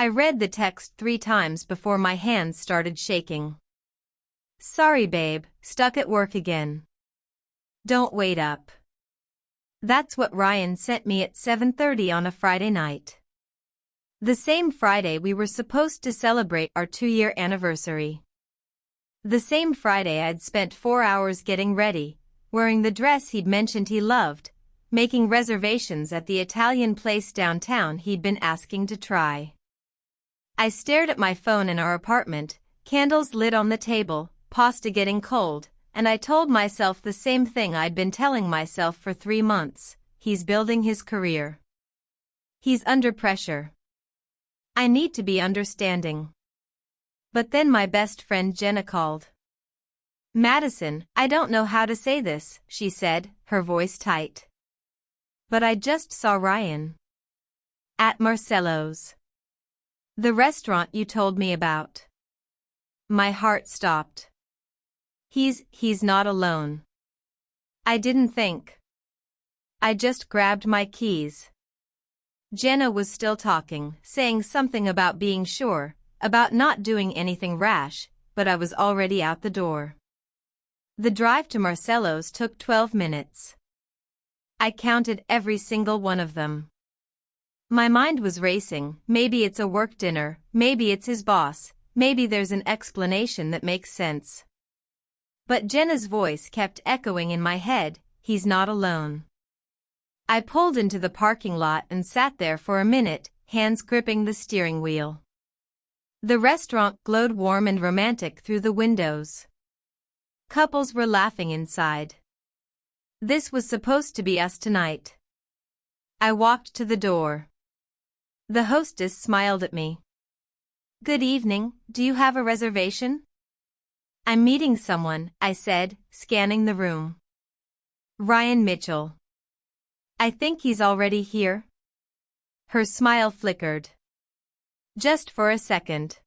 I read the text 3 times before my hands started shaking. Sorry babe, stuck at work again. Don't wait up. That's what Ryan sent me at 7:30 on a Friday night. The same Friday we were supposed to celebrate our 2-year anniversary. The same Friday I'd spent 4 hours getting ready, wearing the dress he'd mentioned he loved, making reservations at the Italian place downtown he'd been asking to try. I stared at my phone in our apartment, candles lit on the table, pasta getting cold, and I told myself the same thing I'd been telling myself for 3 months. He's building his career. He's under pressure. I need to be understanding. But then my best friend Jenna called. Madison, I don't know how to say this, she said, her voice tight. But I just saw Ryan. At Marcello's. The restaurant you told me about. My heart stopped. He's not alone. I didn't think. I just grabbed my keys. Jenna was still talking, saying something about being sure, about not doing anything rash, but I was already out the door. The drive to Marcello's took 12 minutes. I counted every single one of them. My mind was racing. Maybe it's a work dinner, maybe it's his boss, maybe there's an explanation that makes sense. But Jenna's voice kept echoing in my head, he's not alone. I pulled into the parking lot and sat there for a minute, hands gripping the steering wheel. The restaurant glowed warm and romantic through the windows. Couples were laughing inside. This was supposed to be us tonight. I walked to the door. The hostess smiled at me. Good evening, do you have a reservation? I'm meeting someone, I said, scanning the room. Ryan Mitchell. I think he's already here. Her smile flickered. Just for a second.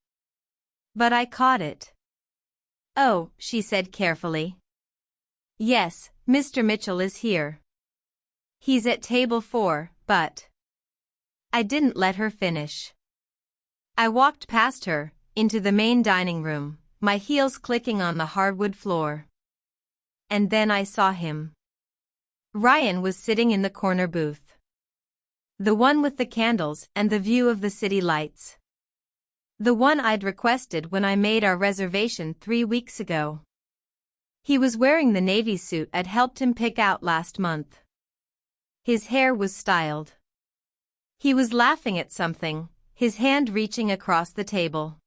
But I caught it. Oh, she said carefully. Yes, Mr. Mitchell is here. He's at table 4, but... I didn't let her finish. I walked past her, into the main dining room, my heels clicking on the hardwood floor. And then I saw him. Ryan was sitting in the corner booth. The one with the candles and the view of the city lights. The one I'd requested when I made our reservation 3 weeks ago. He was wearing the navy suit I'd helped him pick out last month. His hair was styled. He was laughing at something, his hand reaching across the table.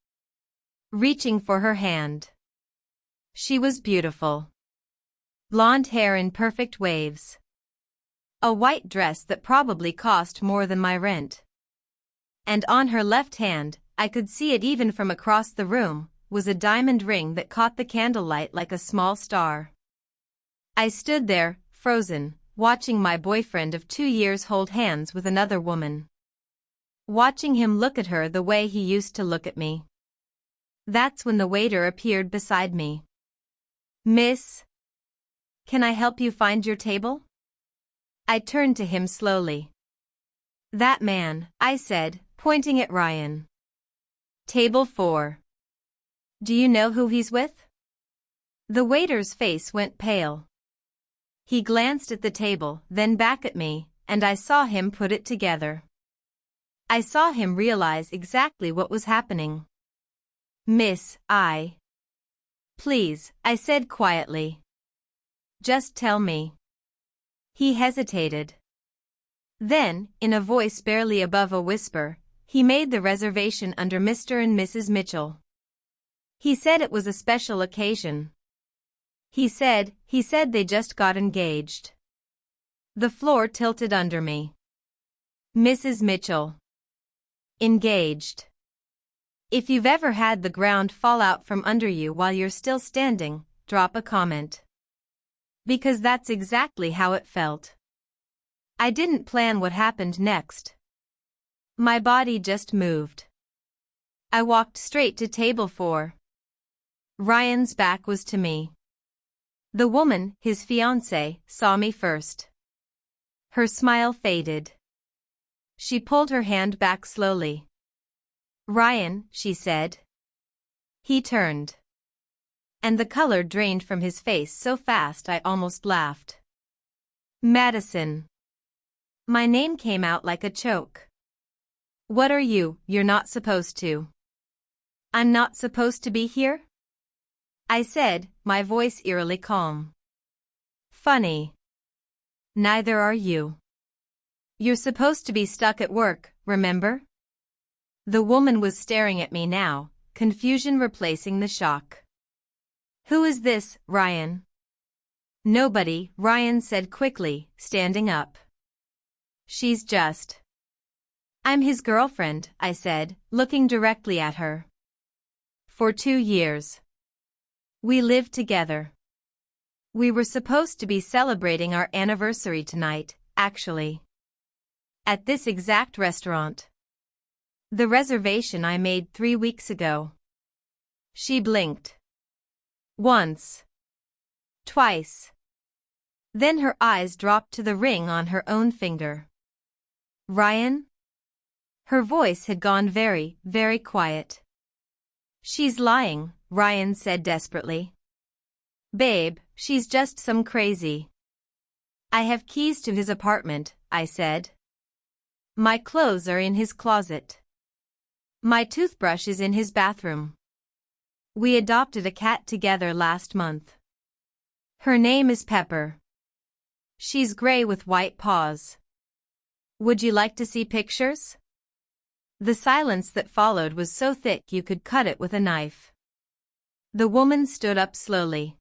Reaching for her hand. She was beautiful. Blonde hair in perfect waves. A white dress that probably cost more than my rent. And on her left hand, I could see it even from across the room, was a diamond ring that caught the candlelight like a small star. I stood there, frozen, watching my boyfriend of 2 years hold hands with another woman. Watching him look at her the way he used to look at me. That's when the waiter appeared beside me. Miss? Can I help you find your table? I turned to him slowly. That man, I said, pointing at Ryan. Table 4. Do you know who he's with? The waiter's face went pale. He glanced at the table, then back at me, and I saw him put it together. I saw him realize exactly what was happening. Miss, Please, I said quietly. Just tell me. He hesitated. Then, in a voice barely above a whisper, he made the reservation under Mr. and Mrs. Mitchell. He said it was a special occasion. He said they just got engaged. The floor tilted under me. Mrs. Mitchell. Engaged. If you've ever had the ground fall out from under you while you're still standing, drop a comment. Because that's exactly how it felt. I didn't plan what happened next. My body just moved. I walked straight to table 4. Ryan's back was to me. The woman, his fiancée, saw me first. Her smile faded. She pulled her hand back slowly. Ryan, she said. He turned. And the color drained from his face so fast I almost laughed. Madison. My name came out like a choke. What are you? You're not supposed to. I'm not supposed to be here? I said, my voice eerily calm. Funny. Neither are you. You're supposed to be stuck at work, remember? The woman was staring at me now, confusion replacing the shock. Who is this, Ryan? Nobody, Ryan said quickly, standing up. She's just. I'm his girlfriend, I said, looking directly at her. For 2 years. We lived together. We were supposed to be celebrating our anniversary tonight, actually. At this exact restaurant. The reservation I made 3 weeks ago. She blinked. Once. Twice. Then her eyes dropped to the ring on her own finger. Ryan? Her voice had gone very, very quiet. She's lying, Ryan said desperately. Babe, she's just some crazy. I have keys to his apartment, I said. My clothes are in his closet. My toothbrush is in his bathroom. We adopted a cat together last month. Her name is Pepper. She's gray with white paws. Would you like to see pictures? The silence that followed was so thick you could cut it with a knife. The woman stood up slowly.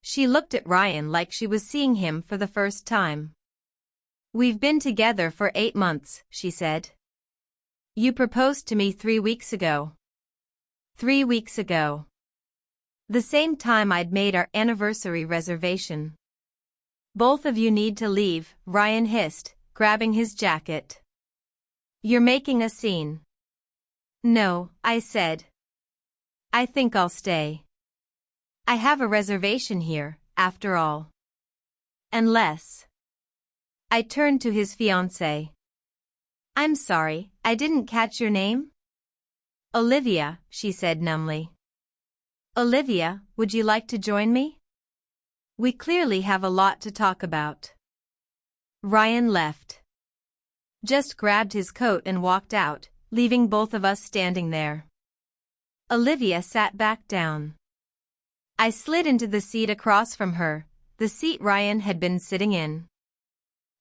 She looked at Ryan like she was seeing him for the first time. We've been together for 8 months, she said. You proposed to me 3 weeks ago. 3 weeks ago. The same time I'd made our anniversary reservation. Both of you need to leave, Ryan hissed, grabbing his jacket. You're making a scene. No, I said. I think I'll stay. I have a reservation here, after all. Unless. I turned to his fiancée. I'm sorry, I didn't catch your name? Olivia, she said numbly. Olivia, would you like to join me? We clearly have a lot to talk about. Ryan left. Just grabbed his coat and walked out, leaving both of us standing there. Olivia sat back down. I slid into the seat across from her, the seat Ryan had been sitting in.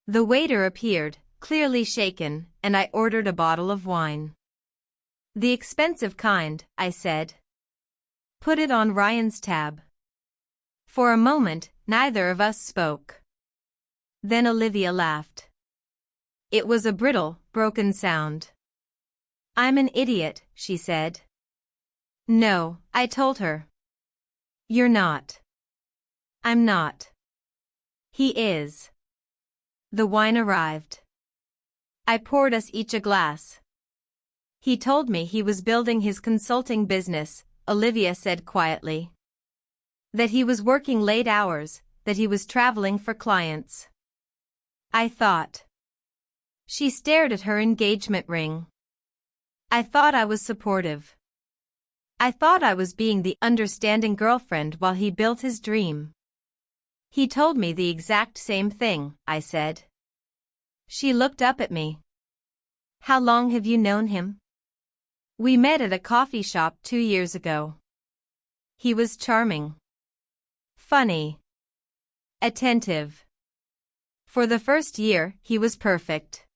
The waiter appeared, clearly shaken, and I ordered a bottle of wine. The expensive kind, I said. Put it on Ryan's tab. For a moment, neither of us spoke. Then Olivia laughed. It was a brittle, broken sound. I'm an idiot, she said. No, I told her. You're not. I'm not. He is. The wine arrived. I poured us each a glass. He told me he was building his consulting business, Olivia said quietly. That he was working late hours, that he was traveling for clients. I thought. She stared at her engagement ring. I thought I was supportive. I thought I was being the understanding girlfriend while he built his dream. He told me the exact same thing, I said. She looked up at me. How long have you known him? We met at a coffee shop 2 years ago. He was charming. Funny. Attentive. For the first year, he was perfect.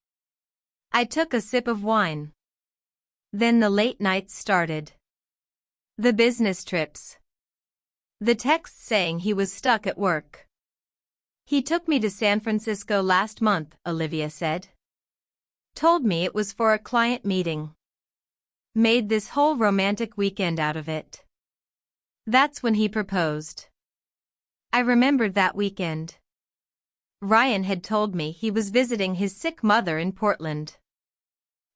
I took a sip of wine. Then the late nights started. The business trips. The texts saying he was stuck at work. He took me to San Francisco last month, Olivia said. Told me it was for a client meeting. Made this whole romantic weekend out of it. That's when he proposed. I remembered that weekend. Ryan had told me he was visiting his sick mother in Portland.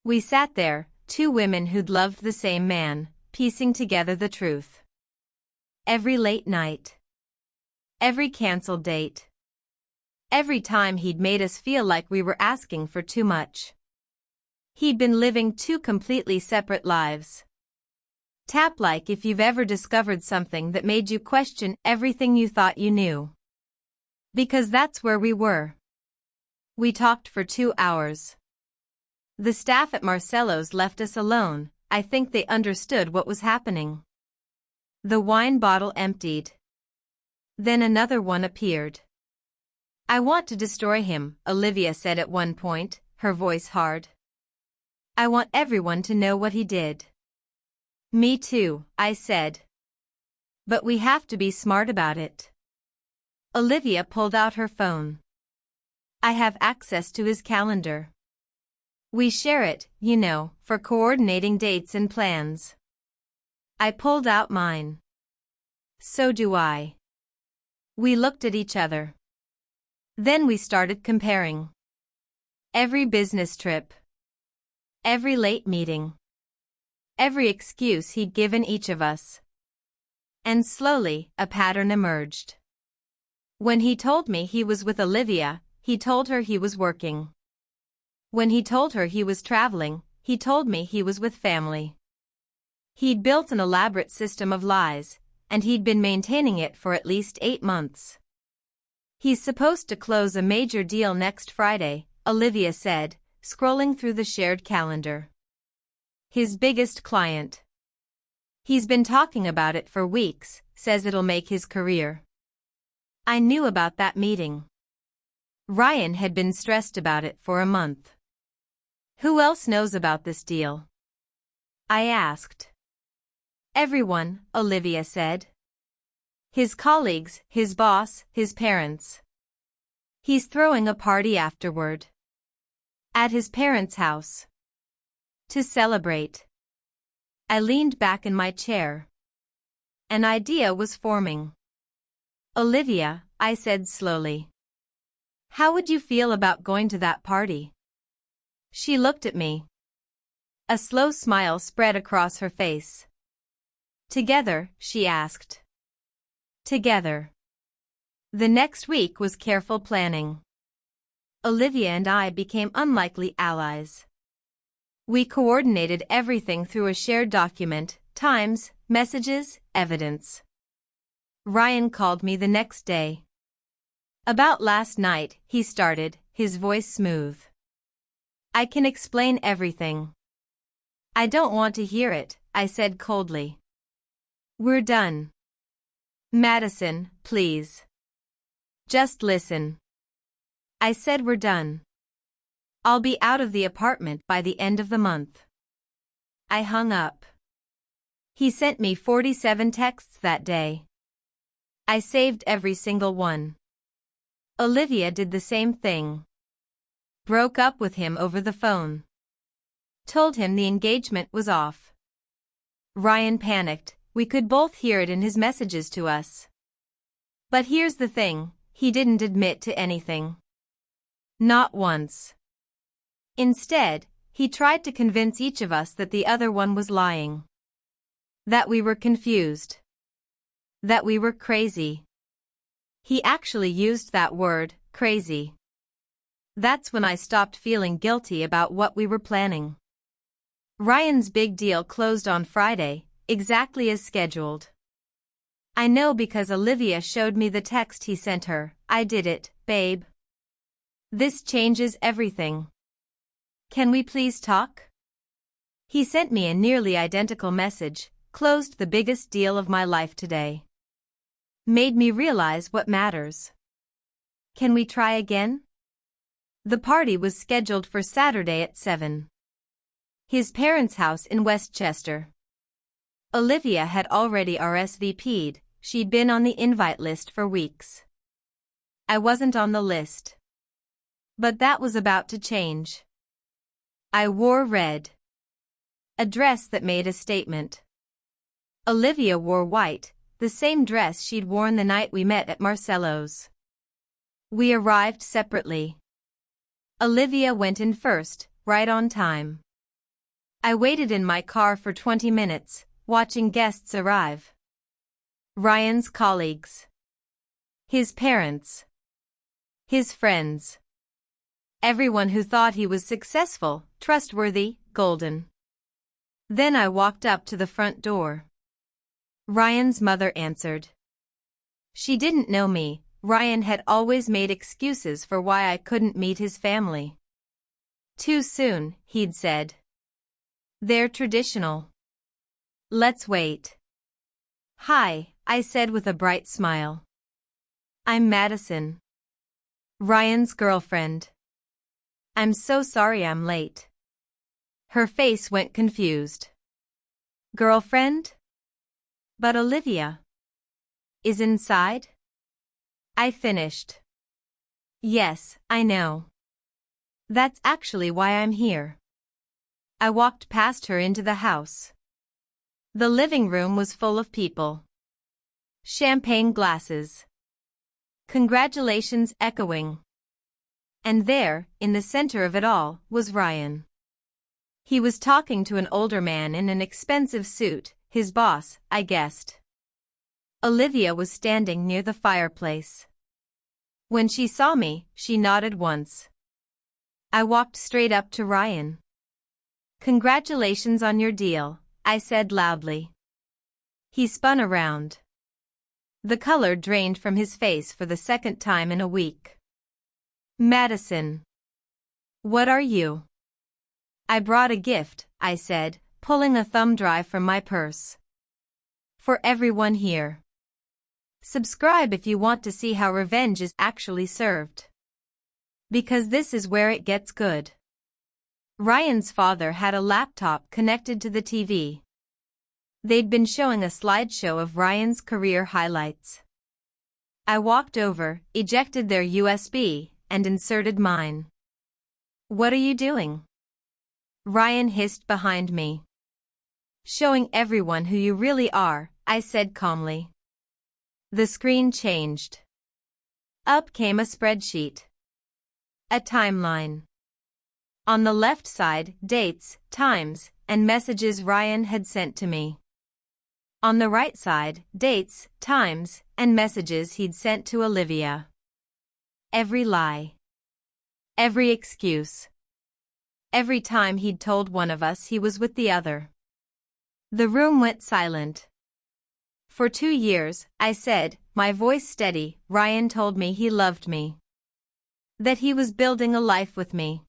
We sat there, 2 women who'd loved the same man, piecing together the truth. Every late night. Every canceled date. Every time he'd made us feel like we were asking for too much. He'd been living two completely separate lives. Tap like if you've ever discovered something that made you question everything you thought you knew. Because that's where we were. We talked for 2 hours. The staff at Marcello's left us alone. I think they understood what was happening. The wine bottle emptied. Then another one appeared. "I want to destroy him," Olivia said at one point, her voice hard. "I want everyone to know what he did." "Me too," I said. "But we have to be smart about it." Olivia pulled out her phone. "I have access to his calendar. We share it, you know, for coordinating dates and plans." I pulled out mine. "So do I." We looked at each other. Then we started comparing. Every business trip. Every late meeting. Every excuse he'd given each of us. And slowly, a pattern emerged. When he told me he was with Olivia, he told her he was working. When he told her he was traveling, he told me he was with family. He'd built an elaborate system of lies, and he'd been maintaining it for at least 8 months. "He's supposed to close a major deal next Friday," Olivia said, scrolling through the shared calendar. "His biggest client. He's been talking about it for weeks, says it'll make his career." I knew about that meeting. Ryan had been stressed about it for a month. "Who else knows about this deal?" I asked. "Everyone," Olivia said. "His colleagues, his boss, his parents. He's throwing a party afterward. At his parents' house. To celebrate." I leaned back in my chair. An idea was forming. "Olivia," I said slowly. "How would you feel about going to that party?" She looked at me. A slow smile spread across her face. "Together?" she asked. Together. The next week was careful planning. Olivia and I became unlikely allies. We coordinated everything through a shared document, times, messages, evidence. Ryan called me the next day. "About last night," he started, his voice smooth. "I can explain everything." "I don't want to hear it," I said coldly. "We're done." "Madison, please. Just listen." I said we're done. "I'll be out of the apartment by the end of the month." I hung up. He sent me 47 texts that day. I saved every single one. Olivia did the same thing. Broke up with him over the phone. Told him the engagement was off. Ryan panicked. We could both hear it in his messages to us. But here's the thing, he didn't admit to anything. Not once. Instead, he tried to convince each of us that the other one was lying. That we were confused. That we were crazy. He actually used that word, crazy. That's when I stopped feeling guilty about what we were planning. Ryan's big deal closed on Friday, exactly as scheduled. I know because Olivia showed me the text he sent her. "I did it, babe. This changes everything. Can we please talk?" He sent me a nearly identical message, "Closed the biggest deal of my life today. Made me realize what matters. Can we try again?" The party was scheduled for Saturday at 7. His parents' house in Westchester. Olivia had already RSVP'd, she'd been on the invite list for weeks. I wasn't on the list. But that was about to change. I wore red. A dress that made a statement. Olivia wore white, the same dress she'd worn the night we met at Marcello's. We arrived separately. Olivia went in first, right on time. I waited in my car for 20 minutes, watching guests arrive. Ryan's colleagues. His parents. His friends. Everyone who thought he was successful, trustworthy, golden. Then I walked up to the front door. Ryan's mother answered. She didn't know me. Ryan had always made excuses for why I couldn't meet his family. Too soon, he'd said. They're traditional. Let's wait. Hi, I said with a bright smile. I'm Madison. Ryan's girlfriend. I'm so sorry I'm late. Her face went confused. Girlfriend? But Olivia is inside? I finished. Yes, I know. That's actually why I'm here. I walked past her into the house. The living room was full of people. Champagne glasses. Congratulations echoing. And there, in the center of it all, was Ryan. He was talking to an older man in an expensive suit, his boss, I guessed. Olivia was standing near the fireplace. When she saw me, she nodded once. I walked straight up to Ryan. Congratulations on your deal, I said loudly. He spun around. The color drained from his face for the second time in a week. Madison. What are you? I brought a gift, I said, pulling a thumb drive from my purse. For everyone here. Subscribe if you want to see how revenge is actually served. Because this is where it gets good. Ryan's father had a laptop connected to the TV. They'd been showing a slideshow of Ryan's career highlights. I walked over, ejected their USB, and inserted mine. What are you doing? Ryan hissed behind me. Showing everyone who you really are, I said calmly. The screen changed. Up came a spreadsheet. A timeline. On the left side, dates, times, and messages Ryan had sent to me. On the right side, dates, times, and messages he'd sent to Olivia. Every lie. Every excuse. Every time he'd told one of us he was with the other. The room went silent. For 2 years, I said, my voice steady, Ryan told me he loved me. That he was building a life with me.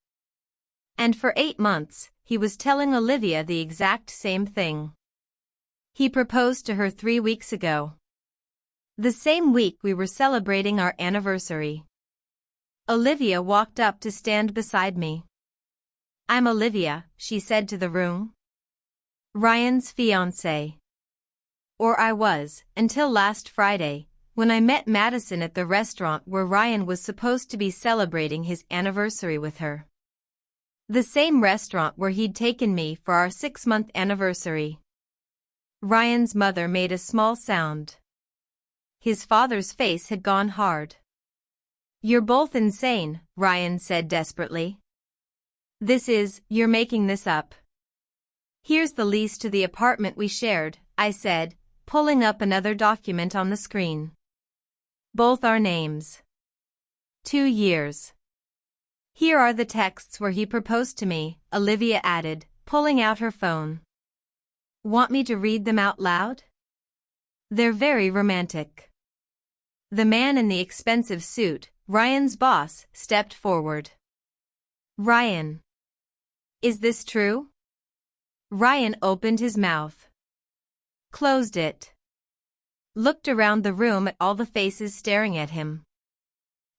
And for 8 months, he was telling Olivia the exact same thing. He proposed to her 3 weeks ago. The same week we were celebrating our anniversary. Olivia walked up to stand beside me. I'm Olivia, she said to the room. Ryan's fiancée. Or I was, until last Friday, when I met Madison at the restaurant where Ryan was supposed to be celebrating his anniversary with her. The same restaurant where he'd taken me for our 6-month anniversary. Ryan's mother made a small sound. His father's face had gone hard. You're both insane, Ryan said desperately. You're making this up. Here's the lease to the apartment we shared, I said, pulling up another document on the screen. Both our names. 2 years. Here are the texts where he proposed to me, Olivia added, pulling out her phone. Want me to read them out loud? They're very romantic. The man in the expensive suit, Ryan's boss, stepped forward. Ryan. Is this true? Ryan opened his mouth. Closed it. Looked around the room at all the faces staring at him.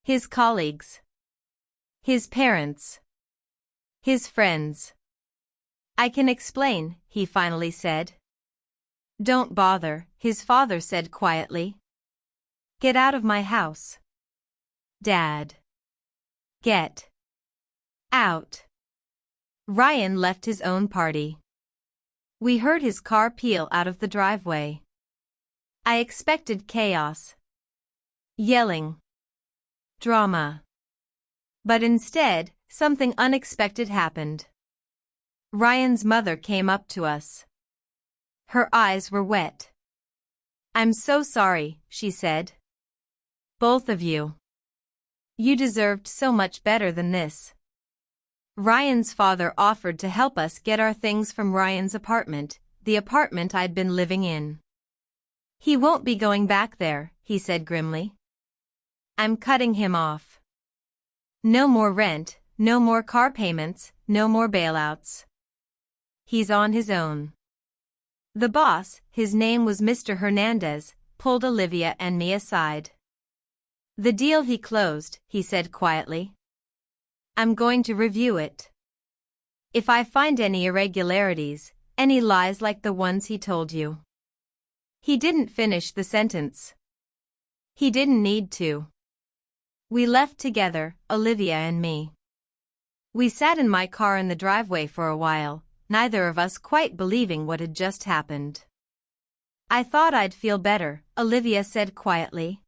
His colleagues. His parents. His friends. I can explain, he finally said. Don't bother, his father said quietly. Get out of my house. Dad. Get out. Ryan left his own party. We heard his car peel out of the driveway. I expected chaos. Yelling. Drama. But instead, something unexpected happened. Ryan's mother came up to us. Her eyes were wet. I'm so sorry, she said. Both of you. You deserved so much better than this. Ryan's father offered to help us get our things from Ryan's apartment, the apartment I'd been living in. He won't be going back there, he said grimly. I'm cutting him off. No more rent, no more car payments, no more bailouts. He's on his own. The boss, his name was Mr. Hernandez, pulled Olivia and me aside. The deal he closed, he said quietly. I'm going to review it. If I find any irregularities, any lies like the ones he told you. He didn't finish the sentence. He didn't need to. We left together, Olivia and me. We sat in my car in the driveway for a while, neither of us quite believing what had just happened. I thought I'd feel better, Olivia said quietly.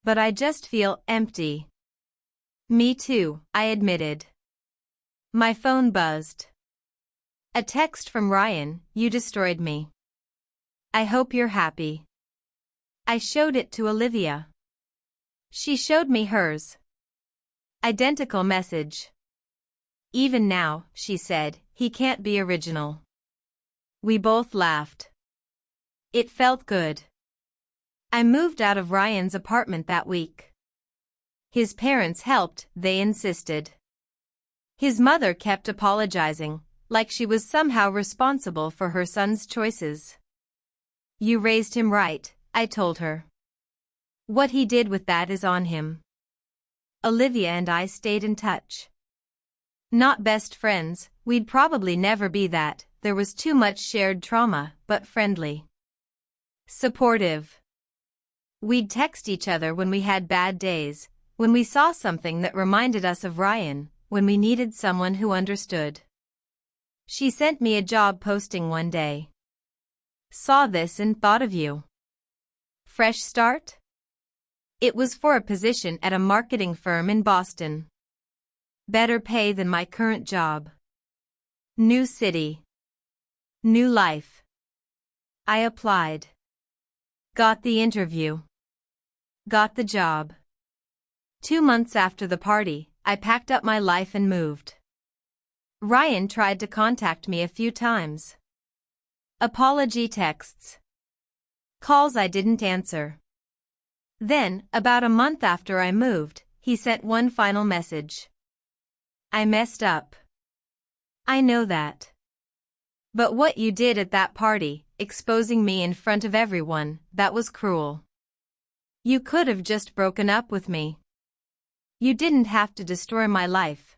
But I just feel empty. Me too, I admitted. My phone buzzed. A text from Ryan, you destroyed me. I hope you're happy. I showed it to Olivia. She showed me hers. Identical message. Even now, she said, he can't be original. We both laughed. It felt good. I moved out of Ryan's apartment that week. His parents helped, they insisted. His mother kept apologizing, like she was somehow responsible for her son's choices. You raised him right, I told her. What he did with that is on him. Olivia and I stayed in touch. Not best friends, we'd probably never be that, there was too much shared trauma, but friendly. Supportive. We'd text each other when we had bad days, when we saw something that reminded us of Ryan, when we needed someone who understood. She sent me a job posting one day. Saw this and thought of you. Fresh start? It was for a position at a marketing firm in Boston. Better pay than my current job. New city. New life. I applied. Got the interview. Got the job. 2 months after the party, I packed up my life and moved. Ryan tried to contact me a few times. Apology texts. Calls I didn't answer. Then, about a month after I moved, he sent one final message. I messed up. I know that. But what you did at that party, exposing me in front of everyone, that was cruel. You could have just broken up with me. You didn't have to destroy my life.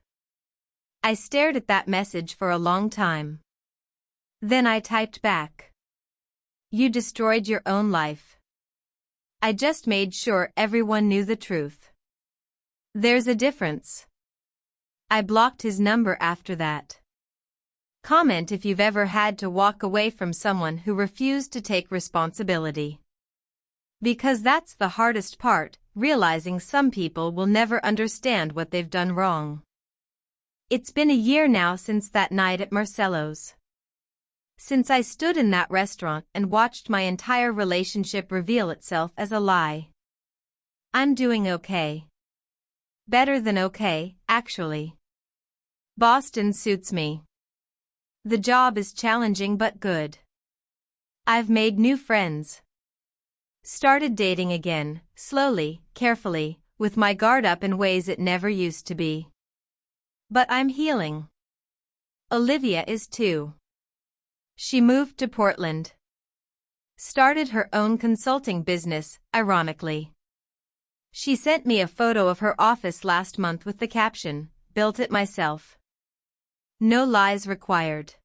I stared at that message for a long time. Then I typed back. You destroyed your own life. I just made sure everyone knew the truth. There's a difference. I blocked his number after that. Comment if you've ever had to walk away from someone who refused to take responsibility. Because that's the hardest part, realizing some people will never understand what they've done wrong. It's been a year now since that night at Marcello's. Since I stood in that restaurant and watched my entire relationship reveal itself as a lie. I'm doing okay. Better than okay, actually. Boston suits me. The job is challenging but good. I've made new friends. Started dating again, slowly, carefully, with my guard up in ways it never used to be. But I'm healing. Olivia is too. She moved to Portland. Started her own consulting business, ironically. She sent me a photo of her office last month with the caption, "Built it myself." No lies required.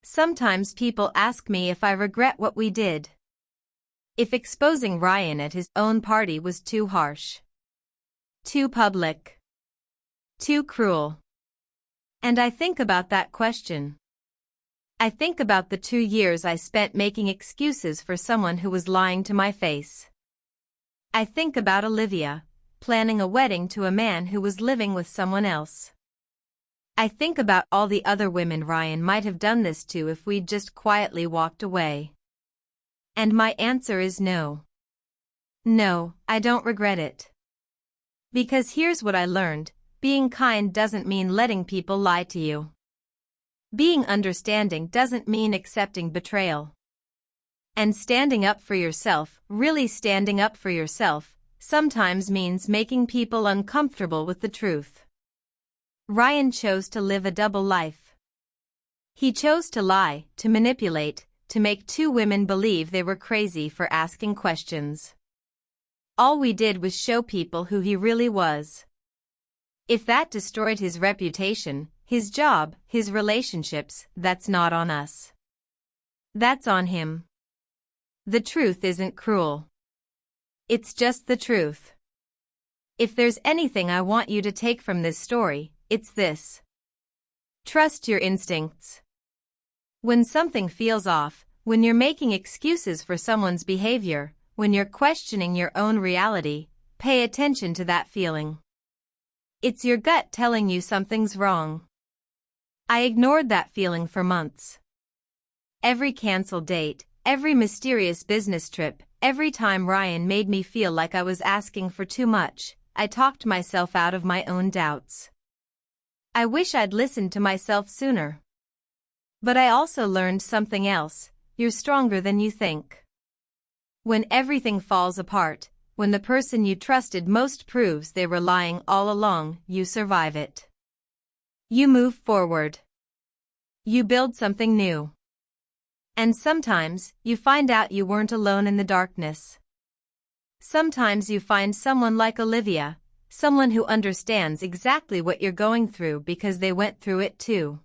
Sometimes people ask me if I regret what we did. If exposing Ryan at his own party was too harsh. Too public. Too cruel. And I think about that question. I think about the 2 years I spent making excuses for someone who was lying to my face. I think about Olivia, planning a wedding to a man who was living with someone else. I think about all the other women Ryan might have done this to if we'd just quietly walked away. And my answer is no. No, I don't regret it. Because here's what I learned, being kind doesn't mean letting people lie to you. Being understanding doesn't mean accepting betrayal. And standing up for yourself, really standing up for yourself, sometimes means making people uncomfortable with the truth. Ryan chose to live a double life. He chose to lie, to manipulate, to make two women believe they were crazy for asking questions. All we did was show people who he really was. If that destroyed his reputation, his job, his relationships, that's not on us. That's on him. The truth isn't cruel. It's just the truth. If there's anything I want you to take from this story, it's this. Trust your instincts. When something feels off, when you're making excuses for someone's behavior, when you're questioning your own reality, pay attention to that feeling. It's your gut telling you something's wrong. I ignored that feeling for months. Every canceled date, every mysterious business trip, every time Ryan made me feel like I was asking for too much, I talked myself out of my own doubts. I wish I'd listened to myself sooner. But I also learned something else: you're stronger than you think. When everything falls apart, when the person you trusted most proves they were lying all along, you survive it. You move forward. You build something new. And sometimes, you find out you weren't alone in the darkness. Sometimes you find someone like Olivia, someone who understands exactly what you're going through because they went through it too.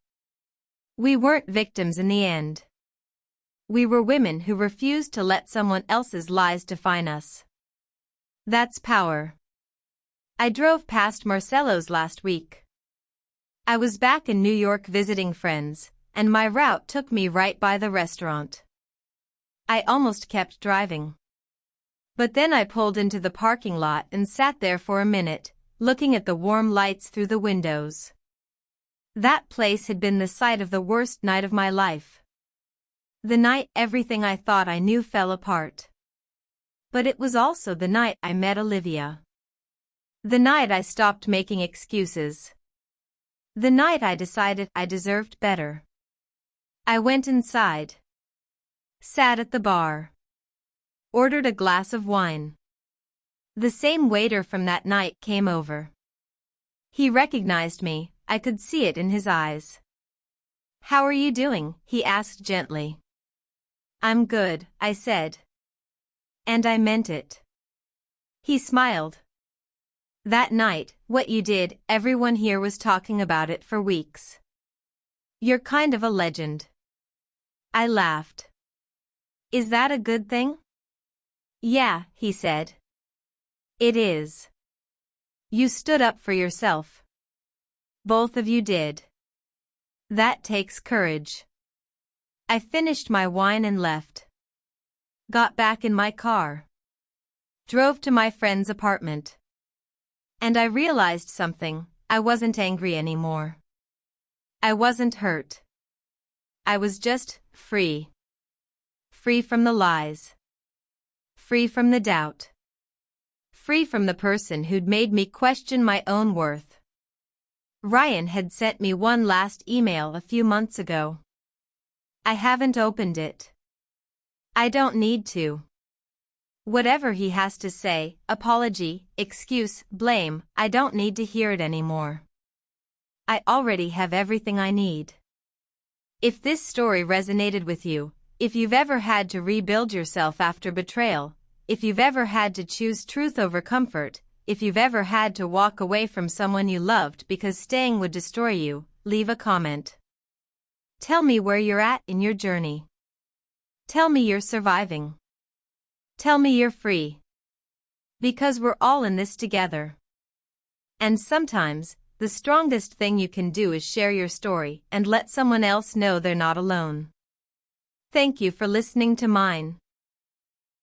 We weren't victims in the end. We were women who refused to let someone else's lies define us. That's power. I drove past Marcello's last week. I was back in New York visiting friends, and my route took me right by the restaurant. I almost kept driving. But then I pulled into the parking lot and sat there for a minute, looking at the warm lights through the windows. That place had been the site of the worst night of my life. The night everything I thought I knew fell apart. But it was also the night I met Olivia. The night I stopped making excuses. The night I decided I deserved better. I went inside. Sat at the bar. Ordered a glass of wine. The same waiter from that night came over. He recognized me, I could see it in his eyes. "How are you doing?" he asked gently. "I'm good," I said. And I meant it. He smiled. That night, what you did, everyone here was talking about it for weeks. You're kind of a legend. I laughed. Is that a good thing? Yeah, he said. It is. You stood up for yourself. Both of you did. That takes courage. I finished my wine and left. Got back in my car. Drove to my friend's apartment. And I realized something: I wasn't angry anymore. I wasn't hurt. I was just free. Free from the lies. Free from the doubt. Free from the person who'd made me question my own worth. Ryan had sent me one last email a few months ago. I haven't opened it. I don't need to. Whatever he has to say, apology, excuse, blame, I don't need to hear it anymore. I already have everything I need. If this story resonated with you, if you've ever had to rebuild yourself after betrayal, if you've ever had to choose truth over comfort, if you've ever had to walk away from someone you loved because staying would destroy you, leave a comment. Tell me where you're at in your journey. Tell me you're surviving. Tell me you're free. Because we're all in this together. And sometimes, the strongest thing you can do is share your story and let someone else know they're not alone. Thank you for listening to mine.